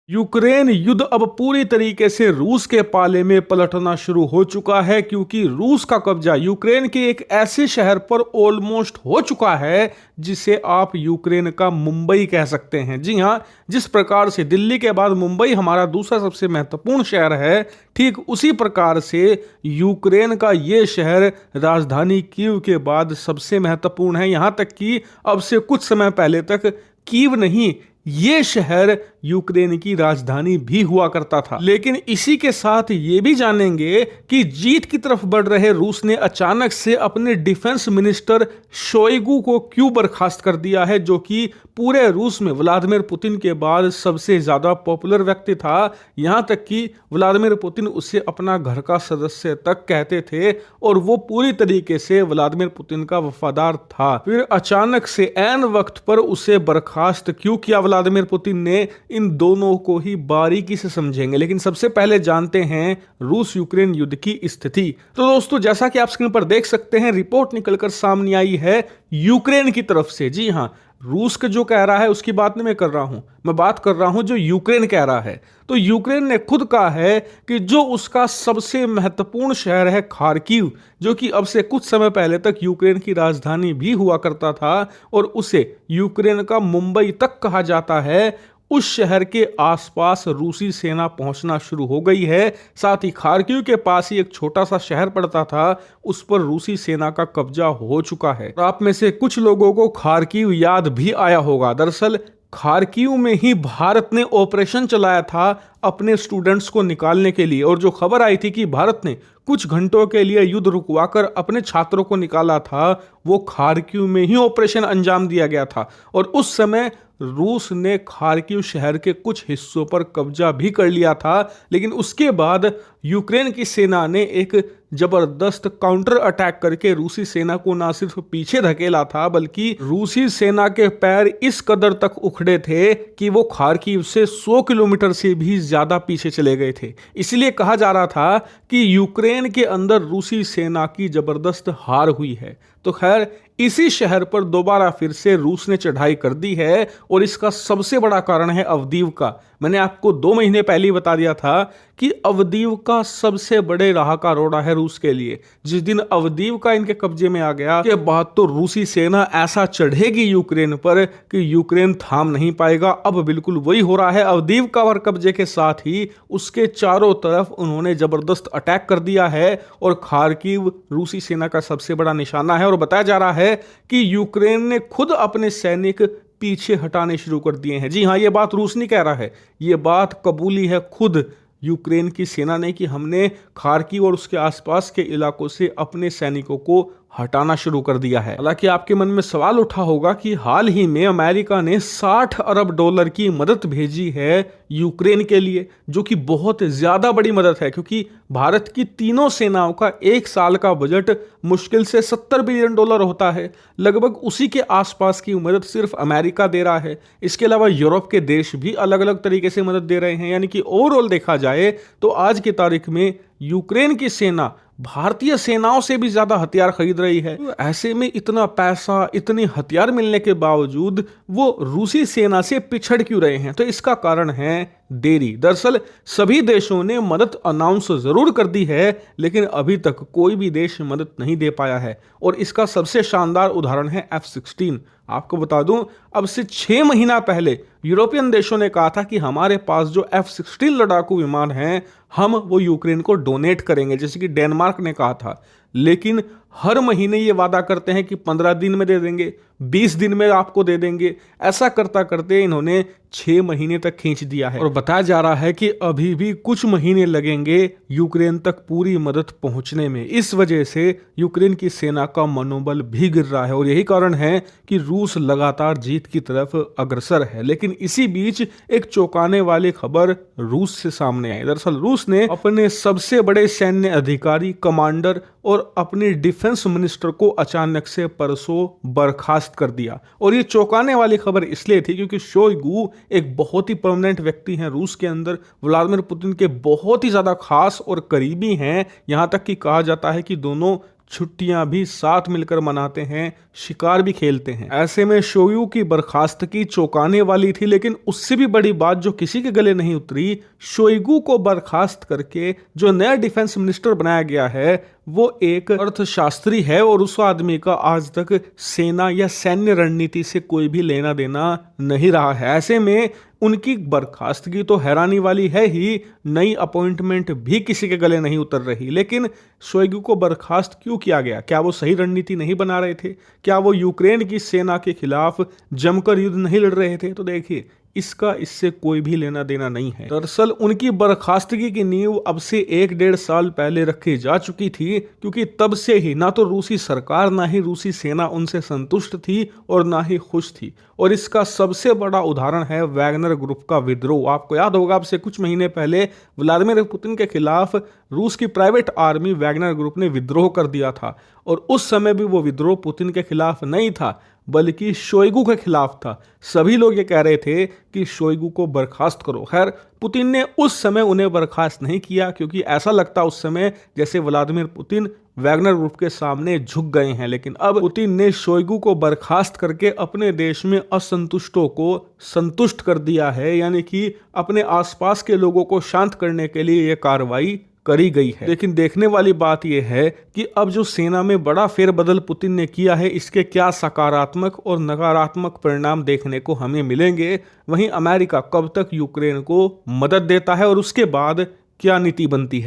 Ukraine युद्ध अब पूरी तरीके से रूस के पाले में पलटना शुरू हो चुका है, क्योंकि रूस का कब्जा यूक्रेन के एक ऐसे शहर पर ऑलमोस्ट हो चुका है जिसे आप यूक्रेन का मुंबई कह सकते हैं। जी हां, जिस प्रकार से दिल्ली के बाद मुंबई हमारा दूसरा सबसे महत्वपूर्ण शहर है, ठीक उसी प्रकार से यूक्रेन का ये शहर राजधानी कीव के बाद सबसे महत्वपूर्ण है। यहां तक कि अब से कुछ समय पहले तक कीव नहीं, ये शहर यूक्रेन की राजधानी भी हुआ करता था। लेकिन इसी के साथ ये भी जानेंगे कि जीत की तरफ बढ़ रहे रूस ने अचानक से अपने डिफेंस मिनिस्टर शोइगु को क्यों बर्खास्त कर दिया है, जो कि पूरे रूस में व्लादिमीर पुतिन के बाद सबसे ज्यादा पॉपुलर व्यक्ति था। यहां तक कि व्लादिमीर पुतिन उसे अपना घर का सदस्य तक कहते थे और वो पूरी तरीके से व्लादिमीर पुतिन का वफादार था। फिर अचानक से ऐन वक्त पर उसे बर्खास्त क्यों किया व्लादिमीर पुतिन ने, इन दोनों को ही बारीकी से समझेंगे। लेकिन सबसे पहले जानते हैं रूस यूक्रेन युद्ध की स्थिति। तो दोस्तों, जैसा कि आप स्क्रीन पर देख सकते हैं, रिपोर्ट निकलकर सामने आई है यूक्रेन की तरफ से। जी हां, रूस का जो कह रहा है उसकी बात नहीं मैं कर रहा हूं, मैं बात कर रहा हूं जो यूक्रेन कह रहा है। तो यूक्रेन ने खुद कहा है कि जो उसका सबसे महत्वपूर्ण शहर है खार्किव, जो कि अब से कुछ समय पहले तक यूक्रेन की राजधानी भी हुआ करता था और उसे यूक्रेन का मुंबई तक कहा जाता है, उस शहर के आसपास रूसी सेना पहुंचना शुरू हो गई है। साथ ही खार्किव के पास ही एक छोटा सा शहर पड़ता था, उस पर रूसी सेना का कब्जा हो चुका है। आप में से कुछ लोगों को खार्किव याद भी आया होगा। दरअसल खार्किव में ही भारत ने ऑपरेशन चलाया था अपने स्टूडेंट्स को निकालने के लिए, और जो खबर आई थी कि भारत ने कुछ घंटों के लिए युद्ध रुकवाकर अपने छात्रों को निकाला था, वो खार्किव में ही ऑपरेशन अंजाम दिया गया था। और उस समय रूस ने खार्किव शहर के कुछ हिस्सों पर कब्जा भी कर लिया था। लेकिन उसके बाद यूक्रेन की सेना ने एक जबरदस्त काउंटर अटैक करके रूसी सेना को ना सिर्फ पीछे धकेला था, बल्कि रूसी सेना के पैर इस कदर तक उखड़े थे कि वो खार्किव से 100 किलोमीटर से भी ज्यादा पीछे चले गए थे। इसलिए कहा जा रहा था कि यूक्रेन के अंदर रूसी सेना की जबरदस्त हार हुई है। तो खैर, इसी शहर पर दोबारा फिर से रूस ने चढ़ाई कर दी है और इसका सबसे बड़ा कारण है अवदीव्का। मैंने आपको 2 महीने पहले ही बता दिया था कि अवदीव्का सबसे बड़े राह का रोड़ा है रूस के लिए। जिस दिन अवदीव्का इनके कब्जे में आ गया के बाद तो रूसी सेना ऐसा चढ़ेगी यूक्रेन पर कि यूक्रेन थाम नहीं पाएगा। अब बिल्कुल वही हो रहा है। अवदीव्का पर कब्जे के साथ ही उसके चारों तरफ उन्होंने जबरदस्त अटैक कर दिया है और खार्किव रूसी सेना का सबसे बड़ा निशाना है। और बताया जा रहा है कि यूक्रेन ने खुद अपने सैनिक पीछे हटाने शुरू कर दिए हैं। जी हां, यह बात रूस नहीं कह रहा है, यह बात कबूली है खुद यूक्रेन की सेना ने कि हमने खार्किव और उसके आसपास के इलाकों से अपने सैनिकों को हटाना शुरू कर दिया है। हालांकि आपके मन में सवाल उठा होगा कि हाल ही में अमेरिका ने 60 अरब डॉलर की मदद भेजी है यूक्रेन के लिए, जो कि बहुत ज्यादा बड़ी मदद है, क्योंकि भारत की तीनों सेनाओं का एक साल का बजट मुश्किल से 70 बिलियन डॉलर होता है। लगभग उसी के आसपास की मदद सिर्फ अमेरिका दे रहा है। इसके अलावा यूरोप के देश भी अलग अलग तरीके से मदद दे रहे हैं। यानी कि ओवरऑल देखा जाए तो आज की तारीख में यूक्रेन की सेना भारतीय सेनाओं से भी ज्यादा हथियार खरीद रही है। तो ऐसे में इतना पैसा, इतने हथियार मिलने के बावजूद वो रूसी सेना से पिछड़ क्यों रहे हैं? तो इसका कारण है देरी। दरअसल सभी देशों ने मदद अनाउंस जरूर कर दी है, लेकिन अभी तक कोई भी देश मदद नहीं दे पाया है। और इसका सबसे शानदार उदाहरण है F-16। आपको बता दूं, अब से 6 महीना पहले यूरोपियन देशों ने कहा था कि हमारे पास जो F-16 लड़ाकू विमान हैं, हम वो यूक्रेन को डोनेट करेंगे, जैसे कि डेनमार्क ने कहा था। लेकिन हर महीने ये वादा करते हैं कि 15 दिन में दे देंगे, 20 दिन में आपको दे देंगे। ऐसा करता करते इन्होंने 6 महीने तक खींच दिया है और बताया जा रहा है कि अभी भी कुछ महीने लगेंगे यूक्रेन तक पूरी मदद पहुंचने में। इस वजह से यूक्रेन की सेना का मनोबल भी गिर रहा है और यही कारण है कि रूस लगातार जीत की तरफ अग्रसर है। लेकिन इसी बीच एक चौंकाने वाली खबर रूस से सामने आई। दरअसल रूस ने अपने सबसे बड़े सैन्य अधिकारी, कमांडर और अपने डिफेंस मिनिस्टर को अचानक से परसों बर्खास्त कर दिया। और ये चौंकाने वाली खबर इसलिए थी क्योंकि शोइगु एक बहुत ही परमानेंट व्यक्ति हैं रूस के अंदर, व्लादिमीर पुतिन के बहुत ही ज्यादा खास और करीबी हैं। यहां तक कि कहा जाता है कि दोनों छुट्टियां भी साथ मिलकर मनाते हैं, शिकार भी खेलते हैं। ऐसे में शोइगु की बर्खास्तगी चौंकाने वाली थी, लेकिन उससे भी बड़ी बात जो किसी के गले नहीं उतरी, शोइगु को बर्खास्त करके जो नया डिफेंस मिनिस्टर बनाया गया है वो एक अर्थशास्त्री है और उस आदमी का आज तक सेना या सैन्य रणनीति से कोई भी लेना देना नहीं रहा है। ऐसे में उनकी बर्खास्तगी तो हैरानी वाली है ही, नई अपॉइंटमेंट भी किसी के गले नहीं उतर रही। लेकिन शोइगु को बर्खास्त क्यों किया गया? क्या वो सही रणनीति नहीं बना रहे थे? क्या वो यूक्रेन की सेना के खिलाफ जमकर युद्ध नहीं लड़ रहे थे? तो देखिए, इसका इससे कोई भी लेना देना नहीं है। दरअसल उनकी बर्खास्तगी की नींव अब से 1-1.5 साल पहले रखी जा चुकी थी, क्योंकि तब से ही ना तो रूसी सरकार ना ही रूसी सेना उनसे संतुष्ट थी और ना ही खुश थी। और इसका सबसे बड़ा उदाहरण है वैगनर ग्रुप का विद्रोह। आपको याद होगा, अब से कुछ महीने पहले व्लादिमीर पुतिन के खिलाफ रूस की प्राइवेट आर्मी वैगनर ग्रुप ने विद्रोह कर दिया था, और उस समय भी वो विद्रोह पुतिन के खिलाफ नहीं था बल्कि शोइगु के खिलाफ था। सभी लोग ये कह रहे थे कि शोइगु को बर्खास्त करो। खैर, पुतिन ने उस समय उन्हें बर्खास्त नहीं किया, क्योंकि ऐसा लगता उस समय जैसे व्लादिमीर पुतिन वैगनर ग्रुप के सामने झुक गए हैं। लेकिन अब पुतिन ने शोइगु को बर्खास्त करके अपने देश में असंतुष्टों को संतुष्ट कर दिया है, यानी कि अपने आसपास के लोगों को शांत करने के लिए यह कार्रवाई करी गई है। लेकिन देखने वाली बात यह है कि अब जो सेना में बड़ा फेरबदल पुतिन ने किया है, इसके क्या सकारात्मक और नकारात्मक परिणाम देखने को हमें मिलेंगे। वहीं अमेरिका कब तक यूक्रेन को मदद देता है और उसके बाद क्या नीति बनती है।